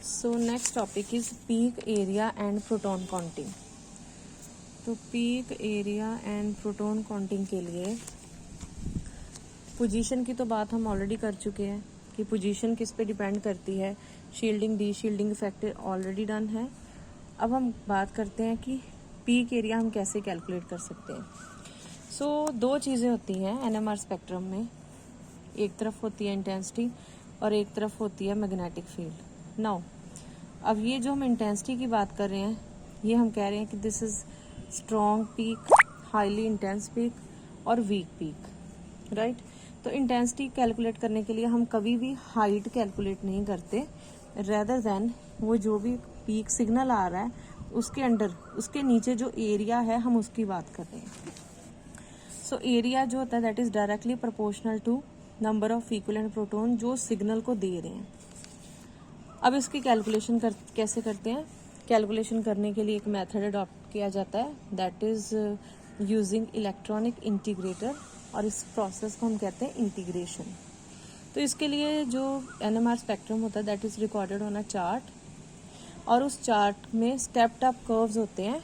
So next topic is peak area and proton counting. तो peak area and proton counting के लिए position की तो बात हम ऑलरेडी कर चुके हैं कि पोजीशन किस पे डिपेंड करती है। Shielding D shielding factor already done है। अब हम बात करते हैं कि पीक एरिया हम कैसे कैलकुलेट कर सकते हैं। सो दो चीज़ें होती हैं एनएमआर स्पेक्ट्रम में, एक तरफ होती है इंटेंसिटी और एक तरफ होती है मैग्नेटिक फील्ड। नाउ अब ये जो हम इंटेंसिटी की बात कर रहे हैं, ये हम कह रहे हैं कि this is strong peak, highly intense peak और वीक पीक, राइट। तो इंटेंसिटी कैलकुलेट करने के लिए हम कभी भी हाइट कैलकुलेट नहीं करते, रेदर देन वो जो भी पीक सिग्नल आ रहा है उसके अंडर, उसके नीचे जो एरिया है हम उसकी बात कर रहे हैं। सो एरिया जो होता है that is directly proportional to number of equivalent proton जो सिग्नल को दे रहे हैं। अब इसकी कैलकुलेशन कैसे करते हैं। कैलकुलेशन करने के लिए एक मेथड अडॉप्ट किया जाता है that is using electronic integrator, और इस प्रोसेस को हम कहते हैं इंटीग्रेशन। तो इसके लिए जो एनएमआर स्पेक्ट्रम होता है that is recorded on a chart, और उस चार्ट में स्टेप्ड अप कर्व्स होते हैं,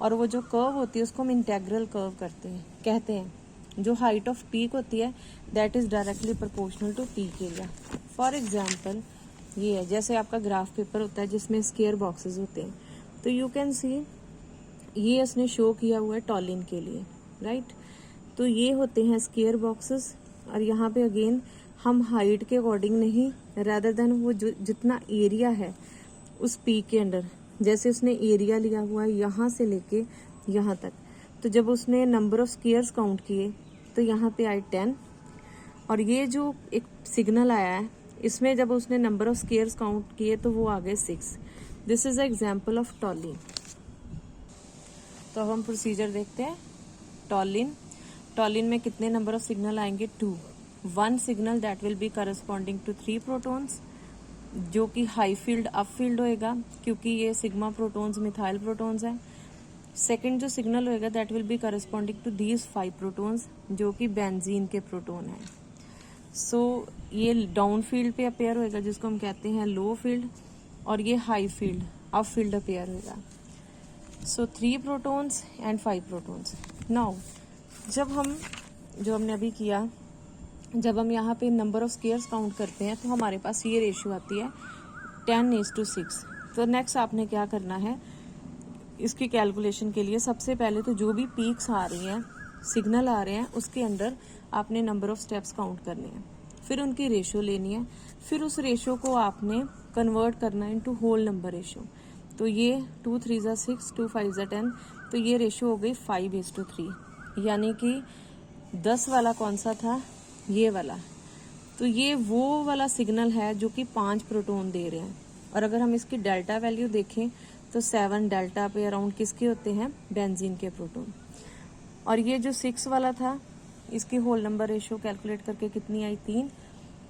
और वो जो कर्व होती है उसको हम इंटेग्रल कर्व कहते हैं। जो हाइट ऑफ पीक होती है that is directly proportional to peak area. For example ये है, जैसे आपका ग्राफ पेपर होता है जिसमें स्क्वायर बॉक्सेस होते हैं, तो यू कैन सी ये इसने शो किया हुआ है टॉलिन के लिए, राइट। तो ये होते हैं स्क्वायर बॉक्सेस, और यहाँ पे अगेन हम हाइट के अकॉर्डिंग नहीं, रादर देन वो जितना एरिया है उस पीक के अंडर, जैसे उसने एरिया लिया हुआ है यहाँ से लेके यहाँ तक, तो जब उसने नंबर ऑफ स्क्वायर्स काउंट किए तो यहाँ पे आए 10, और ये जो एक सिग्नल आया है इसमें जब उसने नंबर ऑफ स्क्वायर्स काउंट किए तो वो आ गए 6। This is example of टॉलिन। तो अब हम प्रोसीजर देखते हैं। टॉलिन में कितने नंबर ऑफ सिग्नल आएंगे? 2। 1 signal that will be corresponding to 3 protons, जो कि हाई फील्ड अप फील्ड होएगा क्योंकि ये सिग्मा प्रोटॉन्स मिथाइल प्रोटॉन्स है। सेकेंड जो सिग्नल होएगा that will be corresponding to these 5 protons, जो कि बेंजीन के प्रोटॉन है। सो ये डाउन फील्ड पे अपेयर होएगा जिसको हम कहते हैं लो फील्ड, और ये high field up field appear होएगा। सो 3 प्रोटॉन्स एंड 5 प्रोटॉन्स। नाउ जब हमने अभी किया, जब हम यहाँ पे नंबर ऑफ स्क्वायर्स काउंट करते हैं तो हमारे पास ये रेशियो आती है 10:6। तो नेक्स्ट आपने क्या करना है इसकी कैलकुलेशन के लिए, सबसे पहले तो जो भी पीक्स आ रही हैं, सिग्नल आ रहे हैं, उसके अंडर आपने नंबर ऑफ स्टेप्स काउंट करने हैं, फिर उनकी रेशियो लेनी है, फिर उस रेशियो को आपने कन्वर्ट करना है इनटू होल नंबर रेशियो। तो ये 2 3 ज़ा 6, 2 5 ज़ा 10, तो ये रेशियो हो गई 5:3, यानी कि 10 वाला कौन सा था? ये वाला। तो ये वो वाला सिग्नल है जो कि 5 प्रोटॉन दे रहे हैं, और अगर हम इसकी डेल्टा वैल्यू देखें तो 7 डेल्टा पे अराउंड किसके होते हैं? बेंजीन के प्रोटॉन। और ये जो 6 वाला था इसकी होल नंबर रेशियो कैलकुलेट करके कितनी आई? 3।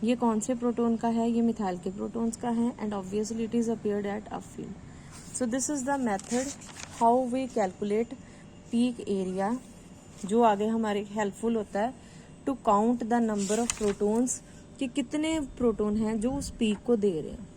ये कौन से प्रोटॉन का है? ये मिथाइल के प्रोटॉन्स का है, and obviously it is appeared at up field. So this is the method how we calculate peak area, जो आगे हमारे हेल्पफुल होता है to count the number of protons, कि कितने प्रोटॉन हैं जो उस पीक को दे रहे हैं।